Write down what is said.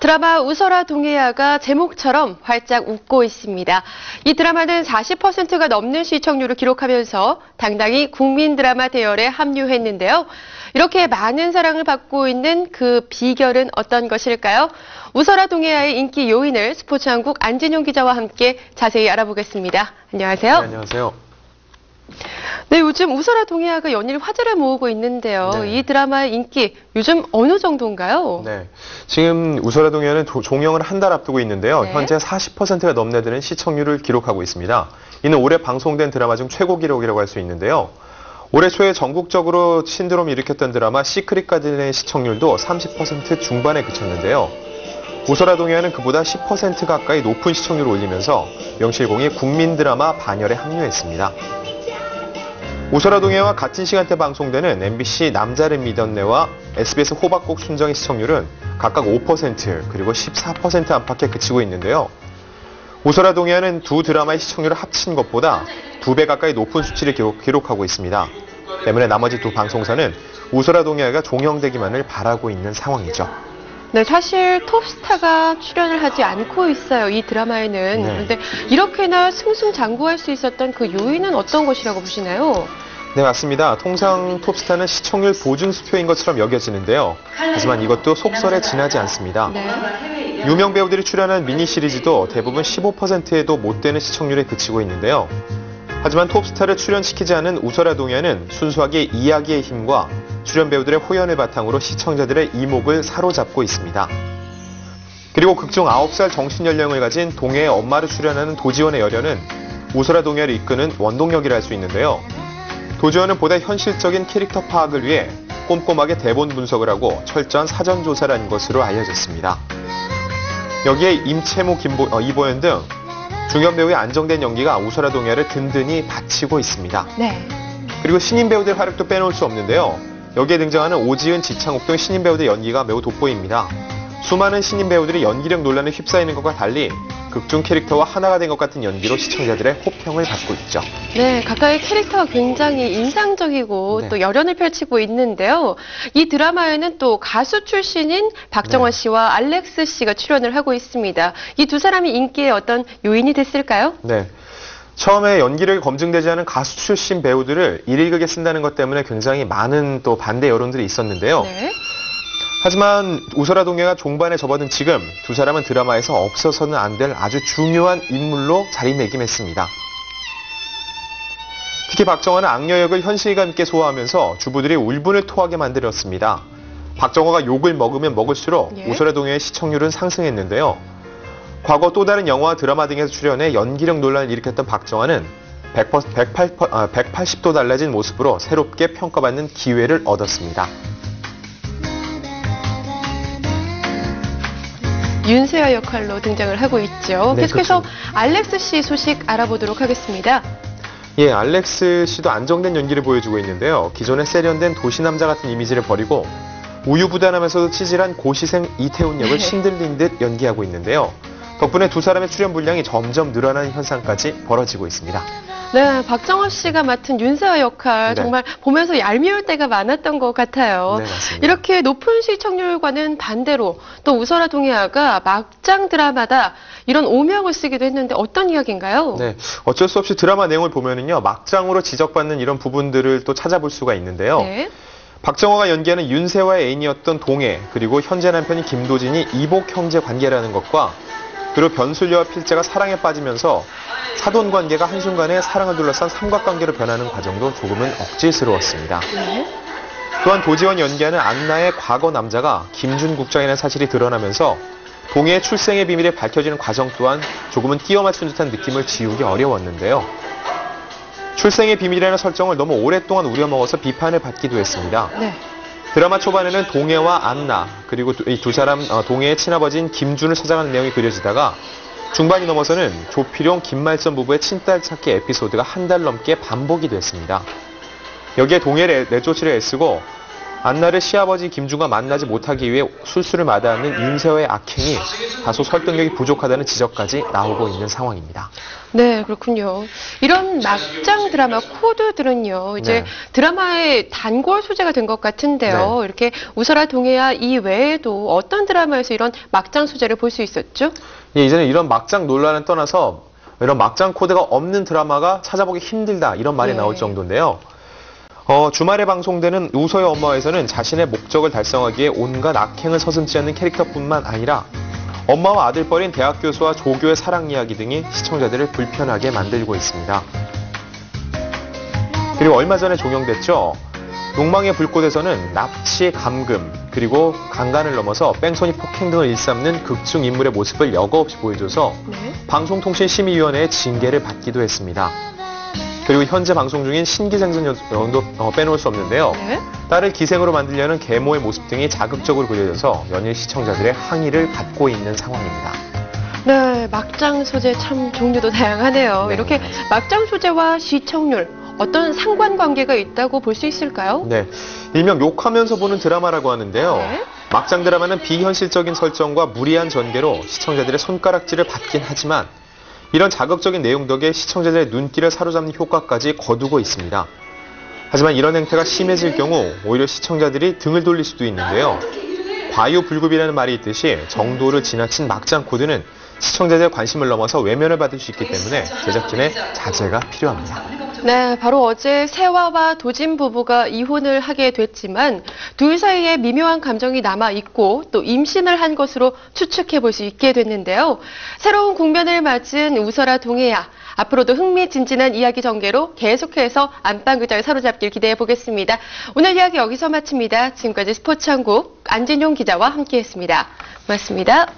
드라마 웃어라 동해야가 제목처럼 활짝 웃고 있습니다. 이 드라마는 40%가 넘는 시청률을 기록하면서 당당히 국민 드라마 대열에 합류했는데요. 이렇게 많은 사랑을 받고 있는 그 비결은 어떤 것일까요? 웃어라 동해야의 인기 요인을 스포츠한국 안진용 기자와 함께 자세히 알아보겠습니다. 안녕하세요. 네, 안녕하세요. 네, 요즘 웃어라 동해야가 연일 화제를 모으고 있는데요. 네. 이 드라마의 인기 요즘 어느 정도인가요? 네, 지금 웃어라 동해야는 종영을 한 달 앞두고 있는데요. 네. 현재 40%가 넘나드는 시청률을 기록하고 있습니다. 이는 올해 방송된 드라마 중 최고 기록이라고 할 수 있는데요. 올해 초에 전국적으로 신드롬을 일으켰던 드라마 시크릿 가든의 시청률도 30% 중반에 그쳤는데요. 웃어라 동해야는 그보다 10% 가까이 높은 시청률을 올리면서 명실공히 국민 드라마 반열에 합류했습니다. 웃어라 동해야와 같은 시간대 방송되는 MBC 남자를 믿었네와 SBS 호박국 순정의 시청률은 각각 5% 그리고 14% 안팎에 그치고 있는데요. 웃어라 동해야는 두 드라마의 시청률을 합친 것보다 2배 가까이 높은 수치를 기록하고 있습니다. 때문에 나머지 두 방송사는 웃어라 동해야가 종영되기만을 바라고 있는 상황이죠. 네, 사실 톱스타가 출연을 하지 않고 있어요, 이 드라마에는. 네. 그런데 이렇게나 승승장구할 수 있었던 그 요인은 어떤 것이라고 보시나요? 네, 맞습니다. 통상 톱스타는 시청률 보증 수표인 것처럼 여겨지는데요. 하지만 이것도 속설에 지나지 않습니다. 네. 유명 배우들이 출연한 미니 시리즈도 대부분 15%에도 못 되는 시청률에 그치고 있는데요. 하지만 톱스타를 출연시키지 않은 웃어라 동해야는 순수하게 이야기의 힘과 출연 배우들의 호연을 바탕으로 시청자들의 이목을 사로잡고 있습니다. 그리고 극중 9살 정신연령을 가진 동해의 엄마로 출연하는 도지원의 열연은 웃어라 동해야를 이끄는 원동력이라 할 수 있는데요. 도지원은 보다 현실적인 캐릭터 파악을 위해 꼼꼼하게 대본 분석을 하고 철저한 사전 조사를 한 것으로 알려졌습니다. 여기에 임채무, 이보연 등 중견 배우의 안정된 연기가 웃어라 동해야를 든든히 받치고 있습니다. 네. 그리고 신인 배우들 활약도 빼놓을 수 없는데요. 여기에 등장하는 오지은, 지창욱 등 신인 배우들 연기가 매우 돋보입니다. 수많은 신인 배우들이 연기력 논란에 휩싸이는 것과 달리 극중 캐릭터와 하나가 된 것 같은 연기로 시청자들의 호평을 받고 있죠. 네, 각각의 캐릭터가 굉장히 인상적이고 네. 또 열연을 펼치고 있는데요. 이 드라마에는 또 가수 출신인 박정원 네. 씨와 알렉스 씨가 출연을 하고 있습니다. 이 두 사람이 인기의 어떤 요인이 됐을까요? 네. 처음에 연기력이 검증되지 않은 가수 출신 배우들을 1위극에 쓴다는 것 때문에 굉장히 많은 또 반대 여론들이 있었는데요. 네. 하지만 웃어라 동해야가 종반에 접어든 지금 두 사람은 드라마에서 없어서는 안 될 아주 중요한 인물로 자리매김했습니다. 특히 박정화는 악녀 역을 현실감 있게 소화하면서 주부들이 울분을 토하게 만들었습니다. 박정화가 욕을 먹으면 먹을수록 예. 웃어라 동해야의 시청률은 상승했는데요. 과거 또 다른 영화와 드라마 등에서 출연해 연기력 논란을 일으켰던 박정화는 180도 달라진 모습으로 새롭게 평가받는 기회를 얻었습니다. 윤세아 역할로 등장을 하고 있죠. 네, 계속해서 그렇죠. 알렉스 씨 소식 알아보도록 하겠습니다. 예, 알렉스 씨도 안정된 연기를 보여주고 있는데요. 기존의 세련된 도시남자 같은 이미지를 버리고 우유부단하면서도 치질한 고시생 이태훈 역을 네. 신들린 듯 연기하고 있는데요. 덕분에 두 사람의 출연 분량이 점점 늘어나는 현상까지 벌어지고 있습니다. 네, 박정원 씨가 맡은 윤세아 역할 네. 정말 보면서 얄미울 때가 많았던 것 같아요. 네, 맞습니다. 이렇게 높은 시청률과는 반대로 또 웃어라 동해야가 막장 드라마다 이런 오명을 쓰기도 했는데 어떤 이야기인가요? 네, 어쩔 수 없이 드라마 내용을 보면은요, 막장으로 지적받는 이런 부분들을 또 찾아볼 수가 있는데요. 네. 박정화가 연기하는 윤세와의 애인이었던 동해, 그리고 현재 남편인 김도진이 이복 형제 관계라는 것과 그리고 변술녀와 필자가 사랑에 빠지면서 사돈 관계가 한순간에 사랑을 둘러싼 삼각관계로 변하는 과정도 조금은 억지스러웠습니다. 네. 또한 도지원이 연기하는 안나의 과거 남자가 김준 국장이라는 사실이 드러나면서 동해의 출생의 비밀이 밝혀지는 과정 또한 조금은 끼워 맞춘 듯한 느낌을 지우기 어려웠는데요. 출생의 비밀이라는 설정을 너무 오랫동안 우려먹어서 비판을 받기도 했습니다. 네. 드라마 초반에는 동해와 안나, 그리고 이 두 사람 동해의 친아버지인 김준을 찾아가는 내용이 그려지다가 중반이 넘어서는 조필용, 김말선 부부의 친딸 찾기 에피소드가 한 달 넘게 반복이 됐습니다. 여기에 동해를 내쫓으려 애쓰고 안나를 시아버지 김중과 만나지 못하기 위해 술수를 마다하는 윤세호의 악행이 다소 설득력이 부족하다는 지적까지 나오고 있는 상황입니다. 네, 그렇군요. 이런 막장 드라마 코드들은요, 이제 네. 드라마의 단골 소재가 된 것 같은데요. 네. 이렇게 웃어라 동해야 이 외에도 어떤 드라마에서 이런 막장 소재를 볼 수 있었죠? 예, 이제는 이런 막장 논란을 떠나서 이런 막장 코드가 없는 드라마가 찾아보기 힘들다 이런 말이 네. 나올 정도인데요. 주말에 방송되는 우서의 엄마에서는 자신의 목적을 달성하기에 온갖 악행을 서슴지 않는 캐릭터뿐만 아니라 엄마와 아들뻘인 대학 교수와 조교의 사랑 이야기 등이 시청자들을 불편하게 만들고 있습니다. 그리고 얼마 전에 종영됐죠. 욕망의 불꽃에서는 납치, 감금, 그리고 강간을 넘어서 뺑소니 폭행 등을 일삼는 극중 인물의 모습을 여과 없이 보여줘서 네. 방송통신심의위원회의 징계를 받기도 했습니다. 그리고 현재 방송 중인 신기생선도 빼놓을 수 없는데요. 네. 딸을 기생으로 만들려는 계모의 모습 등이 자극적으로 그려져서 연일 시청자들의 항의를 받고 있는 상황입니다. 네, 막장 소재 참 종류도 다양하네요. 네. 이렇게 막장 소재와 시청률, 어떤 상관관계가 있다고 볼 수 있을까요? 네, 일명 욕하면서 보는 드라마라고 하는데요. 네. 막장 드라마는 비현실적인 설정과 무리한 전개로 시청자들의 손가락질을 받긴 하지만 이런 자극적인 내용 덕에 시청자들의 눈길을 사로잡는 효과까지 거두고 있습니다. 하지만 이런 행태가 심해질 경우 오히려 시청자들이 등을 돌릴 수도 있는데요. 과유불급이라는 말이 있듯이 정도를 지나친 막장 코드는 시청자들의 관심을 넘어서 외면을 받을 수 있기 때문에 제작진의 자제가 필요합니다. 네, 바로 어제 세화와 도진 부부가 이혼을 하게 됐지만 둘 사이에 미묘한 감정이 남아있고 또 임신을 한 것으로 추측해 볼 수 있게 됐는데요. 새로운 국면을 맞은 웃어라 동해야. 앞으로도 흥미진진한 이야기 전개로 계속해서 안방극장을 사로잡길 기대해 보겠습니다. 오늘 이야기 여기서 마칩니다. 지금까지 스포츠한국 안진용 기자와 함께했습니다. 고맙습니다.